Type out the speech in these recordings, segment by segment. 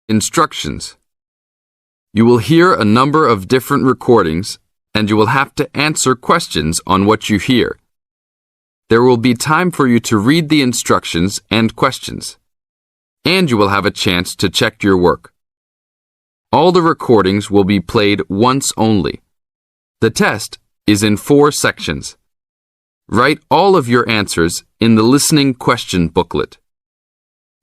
Instructions. You will hear a number of different recordings, and you will have to answer questions on what you hear. There will be time for you to read the instructions and questions, and you will have a chance to check your work. All the recordings will be played once only. The test is in 4 sections. Write all of your answers in the listening question booklet.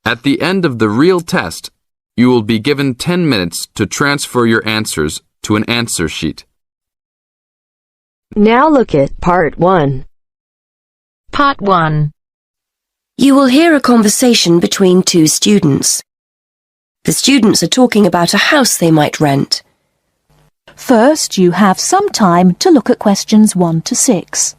At the end of the real test, you will be given 10 minutes to transfer your answers to an answer sheet. Now look at Part 1. Part 1. You will hear a conversation between 2 students. The students are talking about a house they might rent. First, you have some time to look at questions 1 to 6.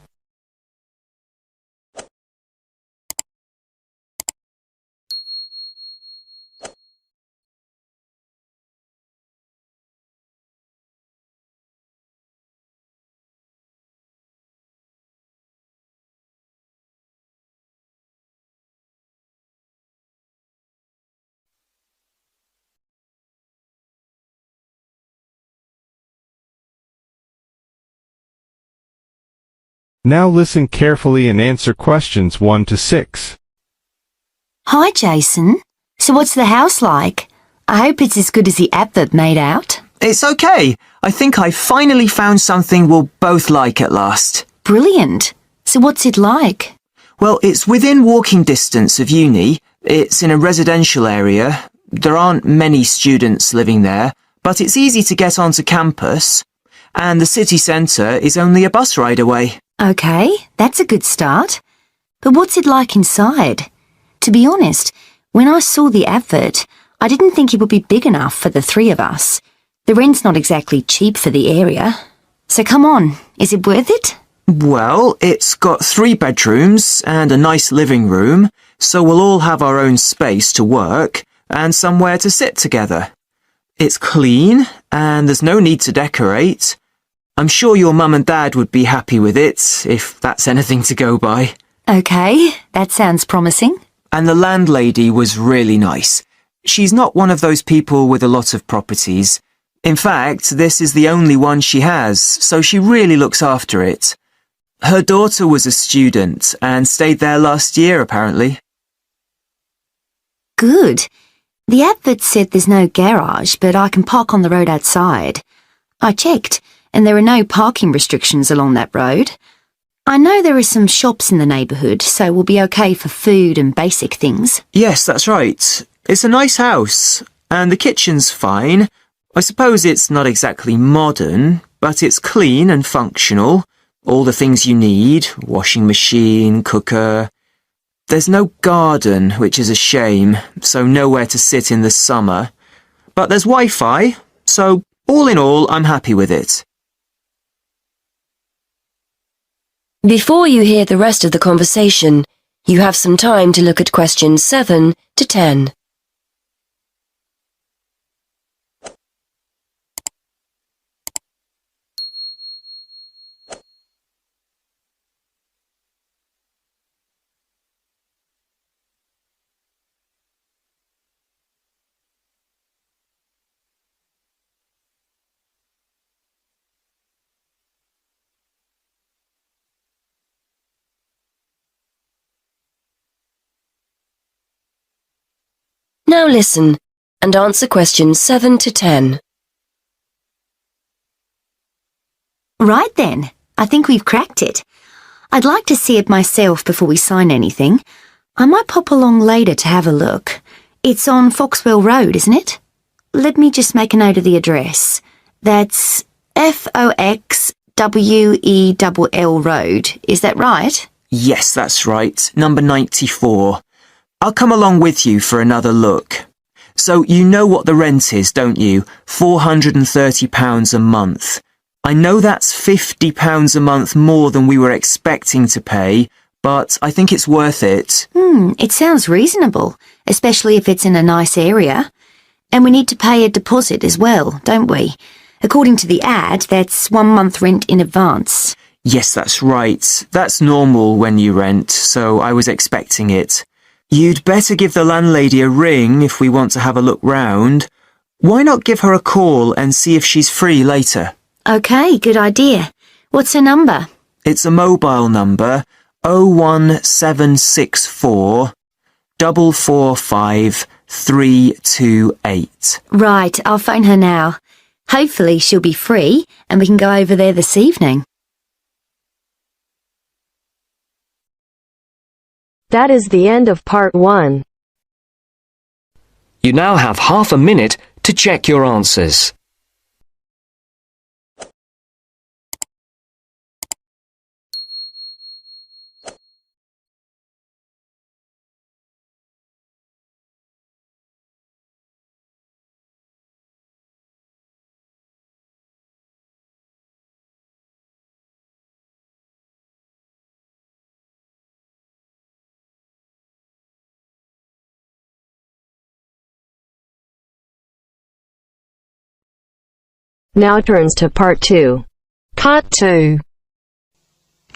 Now listen carefully and answer questions 1 to 6. Hi, Jason. So what's the house like? I hope it's as good as the advert made out. It's okay. I think I finally found something we'll both like at last. Brilliant. So what's it like? Well, it's within walking distance of uni. It's in a residential area. There aren't many students living there, but it's easy to get onto campus. And the city centre is only a bus ride away. Okay, that's a good start. But what's it like inside? To be honest, when I saw the advert, I didn't think it would be big enough for the 3 of us. The rent's not exactly cheap for the area. So come on, is it worth it? Well, it's got 3 bedrooms and a nice living room, so we'll all have our own space to work and somewhere to sit together. It's clean and there's no need to decorate. I'm sure your mum and dad would be happy with it, if that's anything to go by. Okay, that sounds promising. And the landlady was really nice. She's not one of those people with a lot of properties. In fact, this is the only one she has, so she really looks after it. Her daughter was a student and stayed there last year, apparently. Good. The advert said there's no garage, but I can park on the road outside. I checked, and there are no parking restrictions along that road. I know there are some shops in the neighbourhood, so we'll be okay for food and basic things. Yes, that's right. It's a nice house, and the kitchen's fine. I suppose it's not exactly modern, but it's clean and functional. All the things you need, washing machine, cooker. There's no garden, which is a shame, so nowhere to sit in the summer. But there's Wi-Fi, so all in all, I'm happy with it. Before you hear the rest of the conversation, you have some time to look at questions 7 to 10. Now listen and answer questions 7 to 10. Right then, I think we've cracked it. I'd like to see it myself before we sign anything. I might pop along later to have a look. It's on Foxwell Road, isn't it? Let me just make a note of the address. That's Foxwell Road. Is that right? Yes, that's right. Number 94. I'll come along with you for another look. So you know what the rent is, don't you? £430 a month. I know that's £50 a month more than we were expecting to pay, but I think it's worth it. It sounds reasonable, especially if it's in a nice area. And we need to pay a deposit as well, don't we? According to the ad, that's 1 month rent in advance. Yes, that's right. That's normal when you rent, so I was expecting it. You'd better give the landlady a ring if we want to have a look round. Why not give her a call and see if she's free later? Okay, good idea. What's her number? It's a mobile number, 01764 445 328. Right, I'll phone her now. Hopefully she'll be free and we can go over there this evening. That is the end of part 1. You now have half a minute to check your answers. Now turns to part 2. Part 2.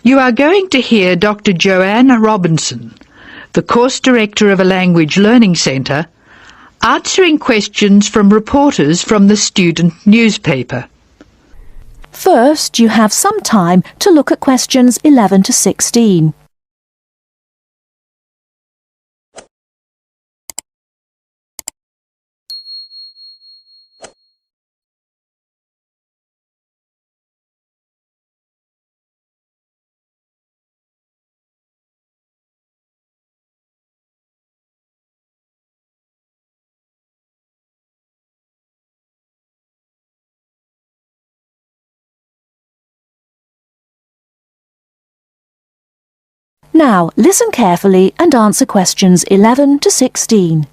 You are going to hear Dr. Joanne Robinson, the course director of a language learning centre, answering questions from reporters from the student newspaper. First, you have some time to look at questions 11 to 16. Now, listen carefully and answer questions 11 to 16.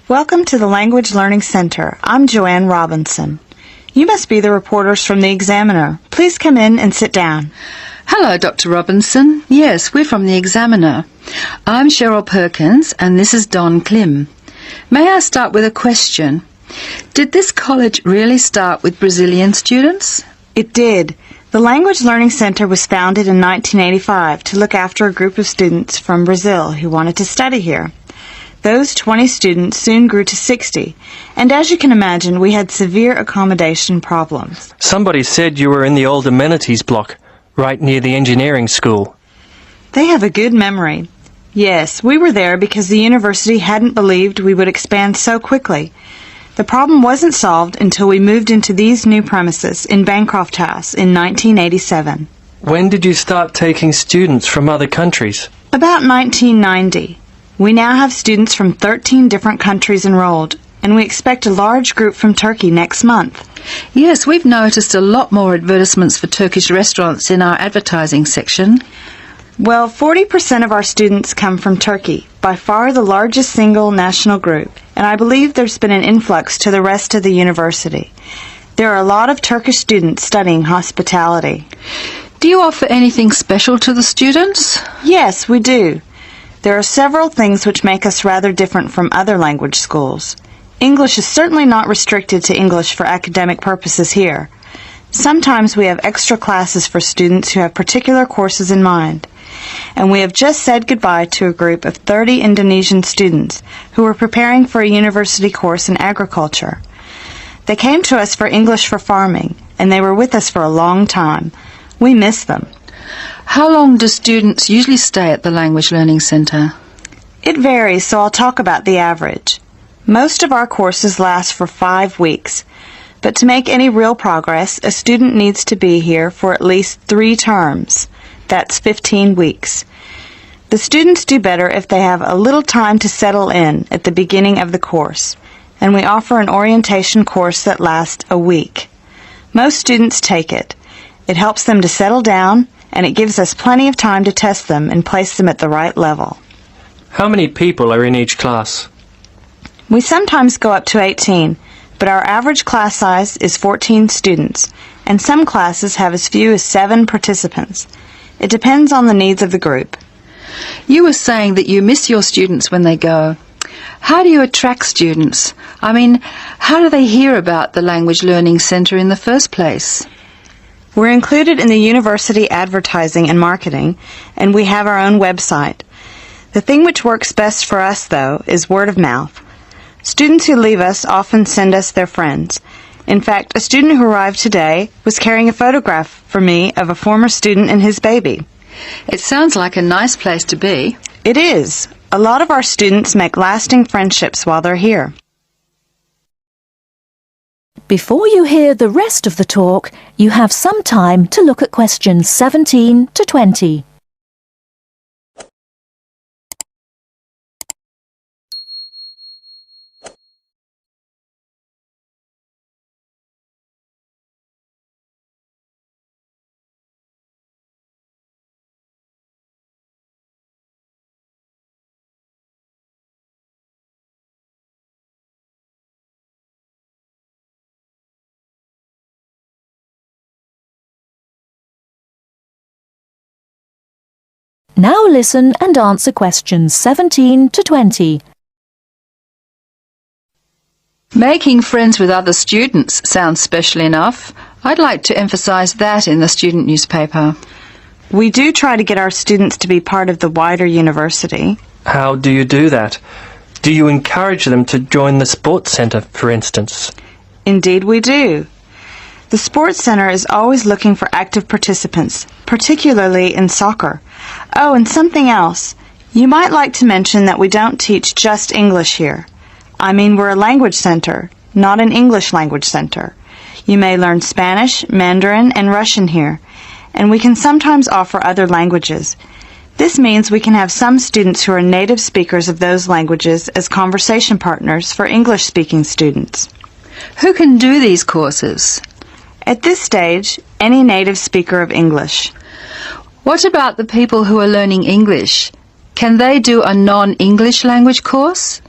Welcome to the Language Learning Center. I'm Joanne Robinson. You must be the reporters from the Examiner. Please come in and sit down. Hello, Dr. Robinson. Yes, we're from the Examiner. I'm Cheryl Perkins and this is Don Klim. May I start with a question? Did this college really start with Brazilian students? It did. The Language Learning Center was founded in 1985 to look after a group of students from Brazil who wanted to study here. Those 20 students soon grew to 60, and as you can imagine, we had severe accommodation problems. Somebody said you were in the old amenities block, right near the engineering school. They have a good memory. Yes, we were there because the university hadn't believed we would expand so quickly. The problem wasn't solved until we moved into these new premises in Bancroft House in 1987. When did you start taking students from other countries? About 1990. We now have students from 13 different countries enrolled, and we expect a large group from Turkey next month. Yes, we've noticed a lot more advertisements for Turkish restaurants in our advertising section. Well, 40% of our students come from Turkey, by far the largest single national group, and I believe there's been an influx to the rest of the university. There are a lot of Turkish students studying hospitality. Do you offer anything special to the students? Yes, we do. There are several things which make us rather different from other language schools. English is certainly not restricted to English for academic purposes here. Sometimes we have extra classes for students who have particular courses in mind. And we have just said goodbye to a group of 30 Indonesian students who were preparing for a university course in agriculture. They came to us for English for farming, and they were with us for a long time. We miss them. How long do students usually stay at the Language Learning Center? It varies, so I'll talk about the average. Most of our courses last for 5 weeks, but to make any real progress, a student needs to be here for at least 3 terms. That's 15 weeks. The students do better if they have a little time to settle in at the beginning of the course, and we offer an orientation course that lasts a week. Most students take it. It helps them to settle down, and it gives us plenty of time to test them and place them at the right level. How many people are in each class? We sometimes go up to 18, but our average class size is 14 students, and some classes have as few as 7 participants. It depends on the needs of the group. You were saying that you miss your students when they go. How do you attract students? I mean, how do they hear about the Language Learning Center in the first place? We're included in the university advertising and marketing, and we have our own website. The thing which works best for us, though, is word of mouth. Students who leave us often send us their friends. In fact, a student who arrived today was carrying a photograph for me of a former student and his baby. It sounds like a nice place to be. It is. A lot of our students make lasting friendships while they're here. Before you hear the rest of the talk, you have some time to look at questions 17 to 20. Now listen and answer questions 17 to 20. Making friends with other students sounds special enough. I'd like to emphasize that in the student newspaper. We do try to get our students to be part of the wider university. How do you do that? Do you encourage them to join the sports centre, for instance? Indeed we do. The Sports Center is always looking for active participants, particularly in soccer. Oh, and something else. You might like to mention that we don't teach just English here. I mean, we're a language center, not an English language center. You may learn Spanish, Mandarin, and Russian here, and we can sometimes offer other languages. This means we can have some students who are native speakers of those languages as conversation partners for English-speaking students. Who can do these courses? At this stage, any native speaker of English. What about the people who are learning English? Can they do a non-English language course?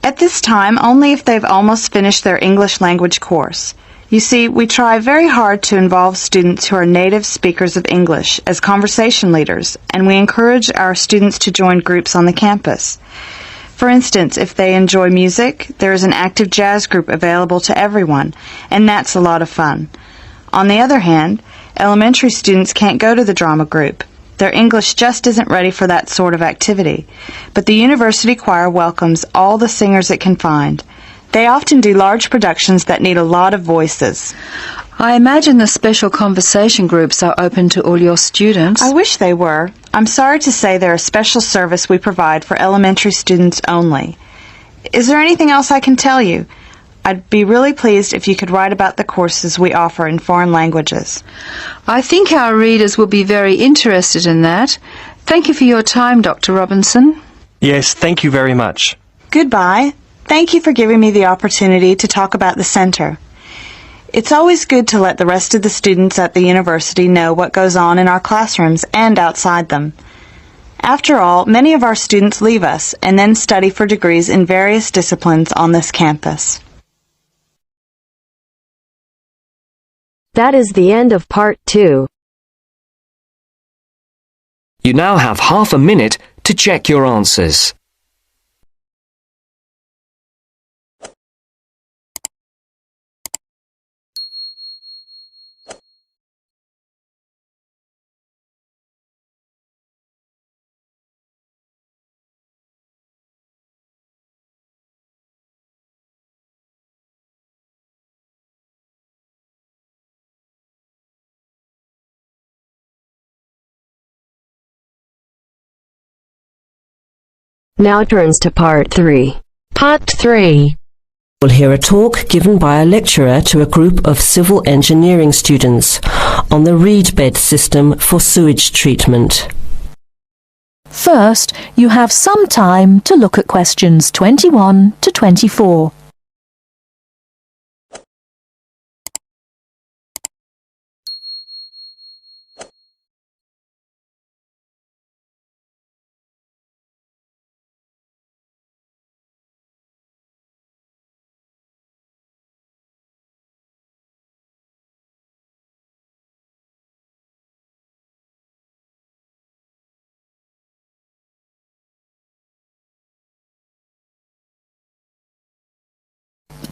At this time, only if they've almost finished their English language course. You see, we try very hard to involve students who are native speakers of English as conversation leaders, and we encourage our students to join groups on the campus. For instance, if they enjoy music, there is an active jazz group available to everyone, and that's a lot of fun. On the other hand, elementary students can't go to the drama group. Their English just isn't ready for that sort of activity. But the university choir welcomes all the singers it can find. They often do large productions that need a lot of voices. I imagine the special conversation groups are open to all your students. I wish they were. I'm sorry to say they're a special service we provide for elementary students only. Is there anything else I can tell you? I'd be really pleased if you could write about the courses we offer in foreign languages. I think our readers will be very interested in that. Thank you for your time, Dr. Robinson. Yes, thank you very much. Goodbye. Thank you for giving me the opportunity to talk about the center. It's always good to let the rest of the students at the university know what goes on in our classrooms and outside them. After all, many of our students leave us and then study for degrees in various disciplines on this campus. That is the end of part 2. You now have half a minute to check your answers. Now turns to part 3. Part 3. We'll hear a talk given by a lecturer to a group of civil engineering students on the reed bed system for sewage treatment. First, you have some time to look at questions 21 to 24.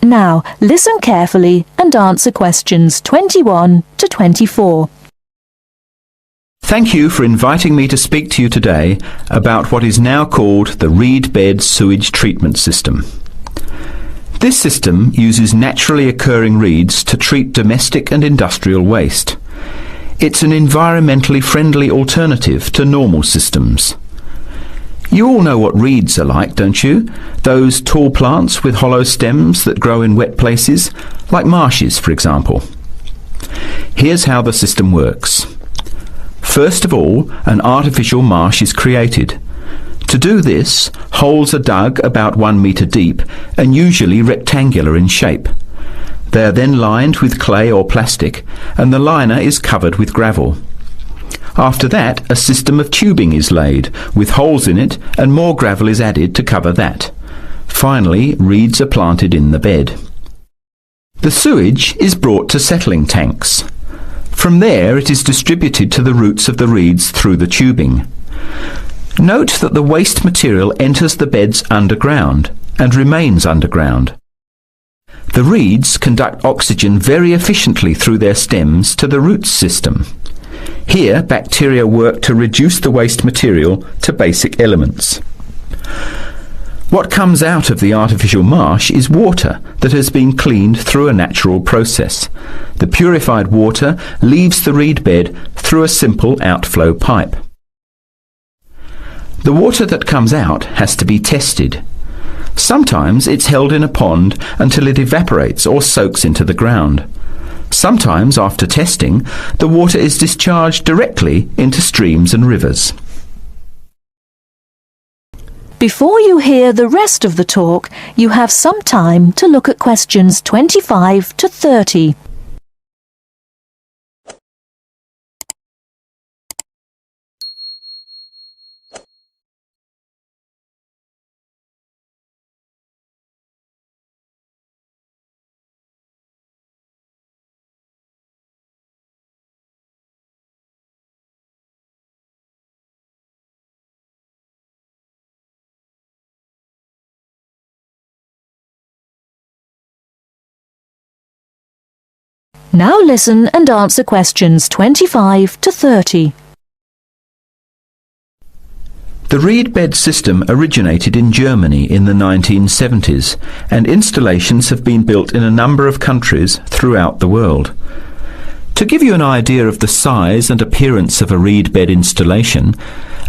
Now, listen carefully and answer questions 21 to 24. Thank you for inviting me to speak to you today about what is now called the reed bed sewage treatment system. This system uses naturally occurring reeds to treat domestic and industrial waste. It's an environmentally friendly alternative to normal systems. You all know what reeds are like, don't you? Those tall plants with hollow stems that grow in wet places, like marshes, for example. Here's how the system works. First of all, an artificial marsh is created. To do this, holes are dug about 1 metre deep and usually rectangular in shape. They are then lined with clay or plastic, and the liner is covered with gravel. After that, a system of tubing is laid, with holes in it, and more gravel is added to cover that. Finally, reeds are planted in the bed. The sewage is brought to settling tanks. From there, it is distributed to the roots of the reeds through the tubing. Note that the waste material enters the beds underground and remains underground. The reeds conduct oxygen very efficiently through their stems to the roots system. Here, bacteria work to reduce the waste material to basic elements. What comes out of the artificial marsh is water that has been cleaned through a natural process. The purified water leaves the reed bed through a simple outflow pipe. The water that comes out has to be tested. Sometimes it's held in a pond until it evaporates or soaks into the ground. Sometimes, after testing, the water is discharged directly into streams and rivers. Before you hear the rest of the talk, you have some time to look at questions 25 to 30. Now listen and answer questions 25 to 30. The reed bed system originated in Germany in the 1970s, and installations have been built in a number of countries throughout the world. To give you an idea of the size and appearance of a reed bed installation,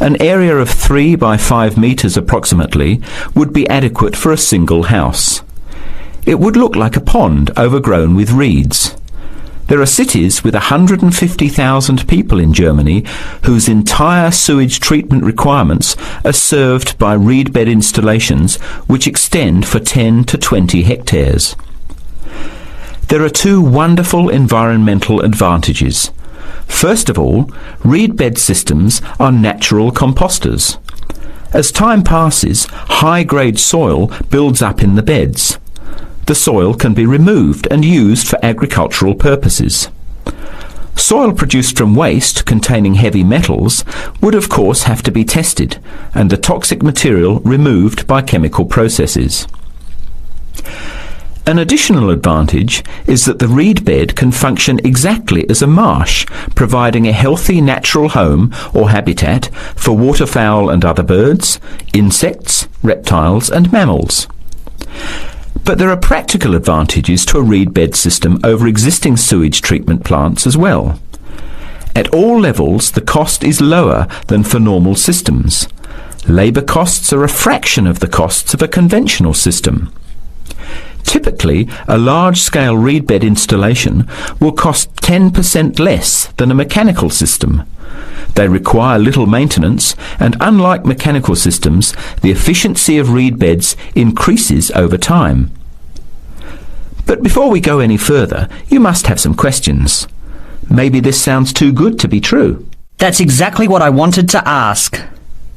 an area of 3 by 5 metres approximately would be adequate for a single house. It would look like a pond overgrown with reeds. There are cities with 150,000 people in Germany whose entire sewage treatment requirements are served by reed bed installations which extend for 10 to 20 hectares. There are two wonderful environmental advantages. First of all, reed bed systems are natural composters. As time passes, high-grade soil builds up in the beds. The soil can be removed and used for agricultural purposes. Soil produced from waste containing heavy metals would of course have to be tested and the toxic material removed by chemical processes. An additional advantage is that the reed bed can function exactly as a marsh, providing a healthy natural home or habitat for waterfowl and other birds, insects, reptiles and mammals. But there are practical advantages to a reed bed system over existing sewage treatment plants as well. At all levels, the cost is lower than for normal systems. Labour costs are a fraction of the costs of a conventional system. Typically, a large-scale reed bed installation will cost 10% less than a mechanical system. They require little maintenance, and unlike mechanical systems, the efficiency of reed beds increases over time. But before we go any further, you must have some questions. Maybe this sounds too good to be true. That's exactly what I wanted to ask.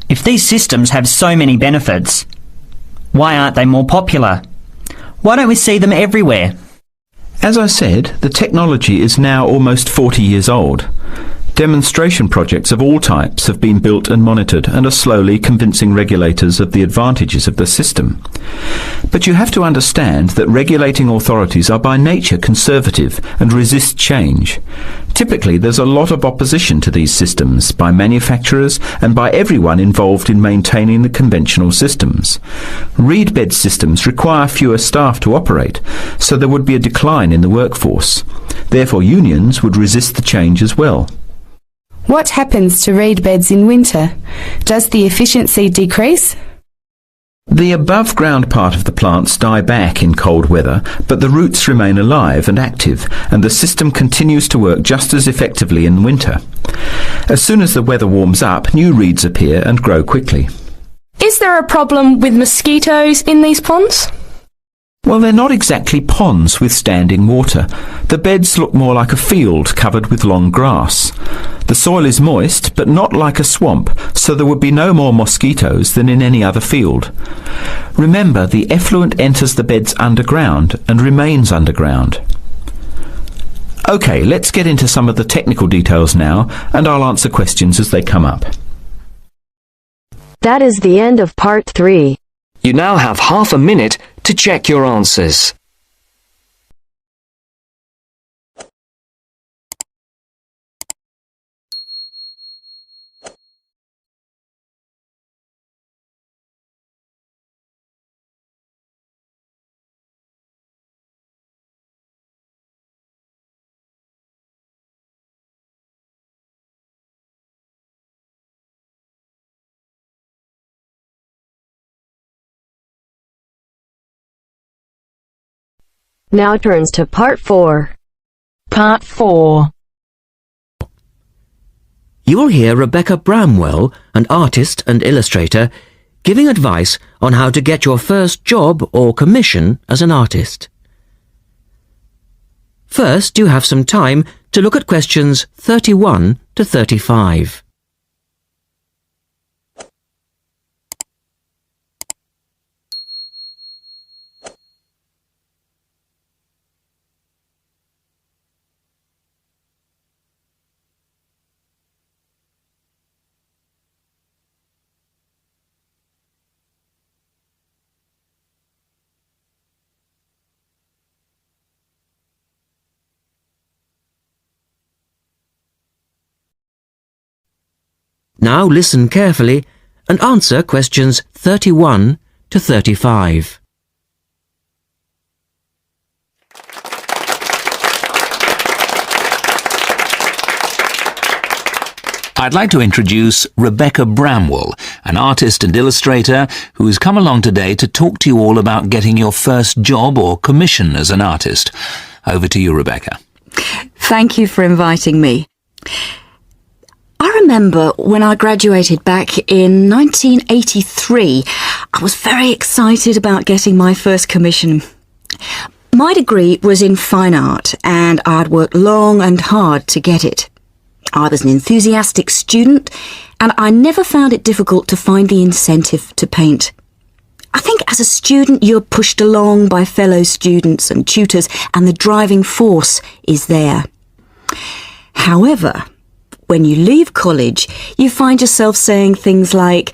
If these systems have so many benefits, why aren't they more popular? Why don't we see them everywhere? As I said, the technology is now almost 40 years old. Demonstration projects of all types have been built and monitored and are slowly convincing regulators of the advantages of the system. But you have to understand that regulating authorities are by nature conservative and resist change. Typically, there's a lot of opposition to these systems by manufacturers and by everyone involved in maintaining the conventional systems. Reed bed systems require fewer staff to operate, so there would be a decline in the workforce. Therefore, unions would resist the change as well. What happens to reed beds in winter? Does the efficiency decrease? The above-ground part of the plants die back in cold weather, but the roots remain alive and active, and the system continues to work just as effectively in winter. As soon as the weather warms up, new reeds appear and grow quickly. Is there a problem with mosquitoes in these ponds? Well, they're not exactly ponds with standing water. The beds look more like a field covered with long grass. The soil is moist, but not like a swamp, so there would be no more mosquitoes than in any other field. Remember, the effluent enters the beds underground and remains underground. OK, let's get into some of the technical details now, and I'll answer questions as they come up. That is the end of part 3. You now have half a minute to check your answers. Now turns to part 4. Part 4. You will hear Rebecca Bramwell, an artist and illustrator, giving advice on how to get your first job or commission as an artist. First, you have some time to look at questions 31 to 35. Now listen carefully and answer questions 31 to 35. I'd like to introduce Rebecca Bramwell, an artist and illustrator who has come along today to talk to you all about getting your first job or commission as an artist. Over to you, Rebecca. Thank you for inviting me. I remember when I graduated back in 1983, I was very excited about getting my first commission. My degree was in fine art and I'd worked long and hard to get it. I was an enthusiastic student and I never found it difficult to find the incentive to paint. I think as a student you're pushed along by fellow students and tutors and the driving force is there. However, when you leave college, you find yourself saying things like,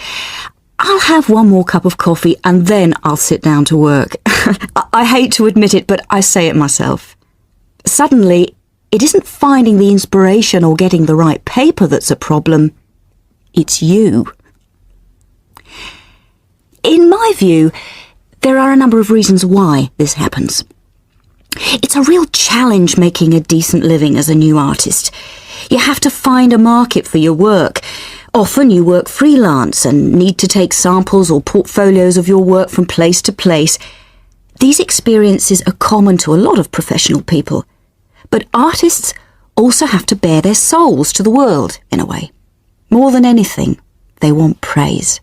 I'll have one more cup of coffee and then I'll sit down to work. I hate to admit it, but I say it myself. Suddenly, it isn't finding the inspiration or getting the right paper that's a problem. It's you. In my view, there are a number of reasons why this happens. It's a real challenge making a decent living as a new artist. You have to find a market for your work. Often you work freelance and need to take samples or portfolios of your work from place to place. These experiences are common to a lot of professional people. But artists also have to bare their souls to the world, in a way. More than anything, they want praise.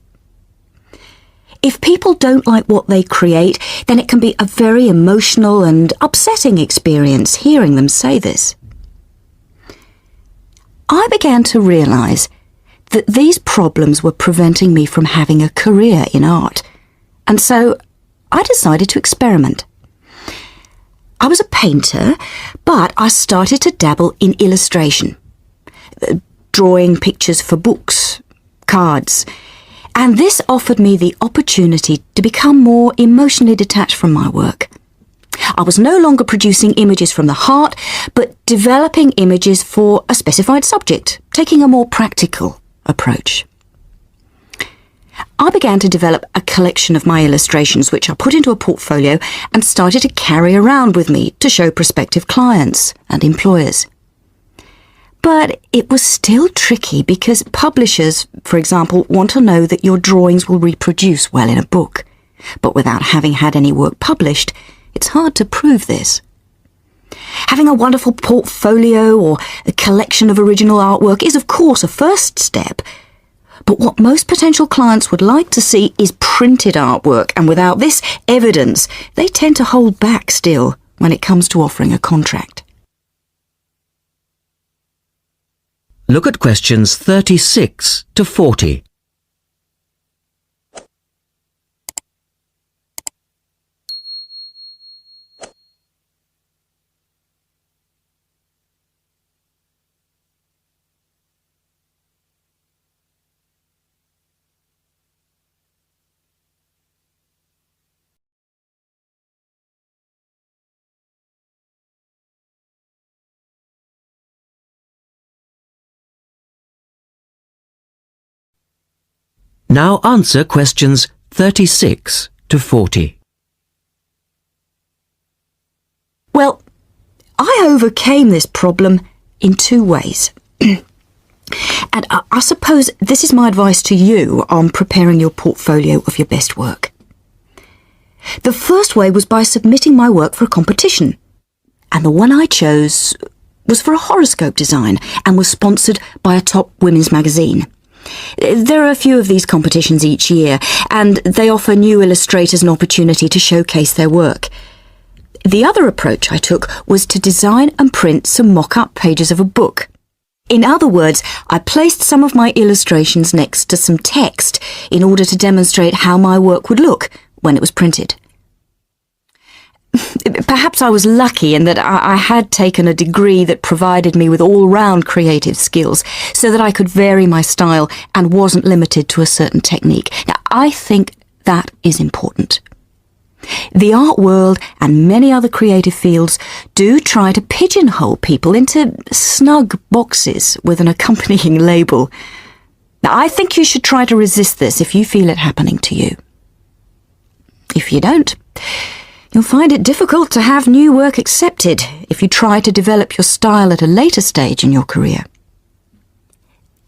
If people don't like what they create, then it can be a very emotional and upsetting experience hearing them say this. I began to realise that these problems were preventing me from having a career in art, and so I decided to experiment. I was a painter, but I started to dabble in illustration, drawing pictures for books, cards, and this offered me the opportunity to become more emotionally detached from my work. I was no longer producing images from the heart, but developing images for a specified subject, taking a more practical approach. I began to develop a collection of my illustrations, which I put into a portfolio and started to carry around with me to show prospective clients and employers. But it was still tricky because publishers, for example, want to know that your drawings will reproduce well in a book. But without having had any work published, it's hard to prove this. Having a wonderful portfolio or a collection of original artwork is of course a first step, but what most potential clients would like to see is printed artwork, and without this evidence, they tend to hold back still when it comes to offering a contract. Look at questions 36 to 40. Now answer questions 36 to 40. Well, I overcame this problem in two ways. And I suppose this is my advice to you on preparing your portfolio of your best work. The first way was by submitting my work for a competition. And the one I chose was for a horoscope design and was sponsored by a top women's magazine. There are a few of these competitions each year, and they offer new illustrators an opportunity to showcase their work. The other approach I took was to design and print some mock-up pages of a book. In other words, I placed some of my illustrations next to some text in order to demonstrate how my work would look when it was printed. Perhaps I was lucky in that I had taken a degree that provided me with all-round creative skills so that I could vary my style and wasn't limited to a certain technique. Now, I think that is important. The art world and many other creative fields do try to pigeonhole people into snug boxes with an accompanying label. Now, I think you should try to resist this if you feel it happening to you. If you don't, you'll find it difficult to have new work accepted if you try to develop your style at a later stage in your career.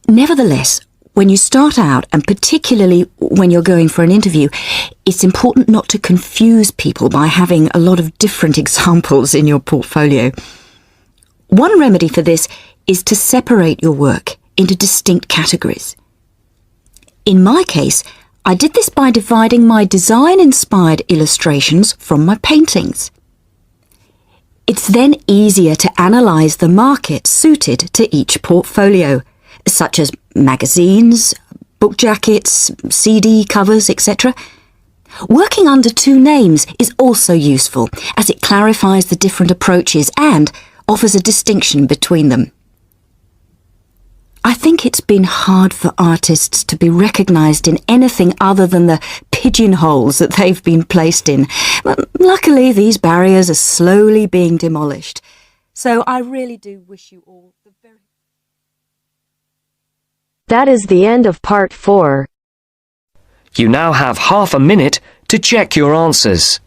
Nevertheless, when you start out, and particularly when you're going for an interview, it's important not to confuse people by having a lot of different examples in your portfolio. One remedy for this is to separate your work into distinct categories. In my case, I did this by dividing my design-inspired illustrations from my paintings. It's then easier to analyse the market suited to each portfolio, such as magazines, book jackets, CD covers, etc. Working under two names is also useful, as it clarifies the different approaches and offers a distinction between them. I think it's been hard for artists to be recognised in anything other than the pigeonholes that they've been placed in. But luckily, these barriers are slowly being demolished. So I really do wish you all the very... That is the end of part 4. You now have half a minute to check your answers.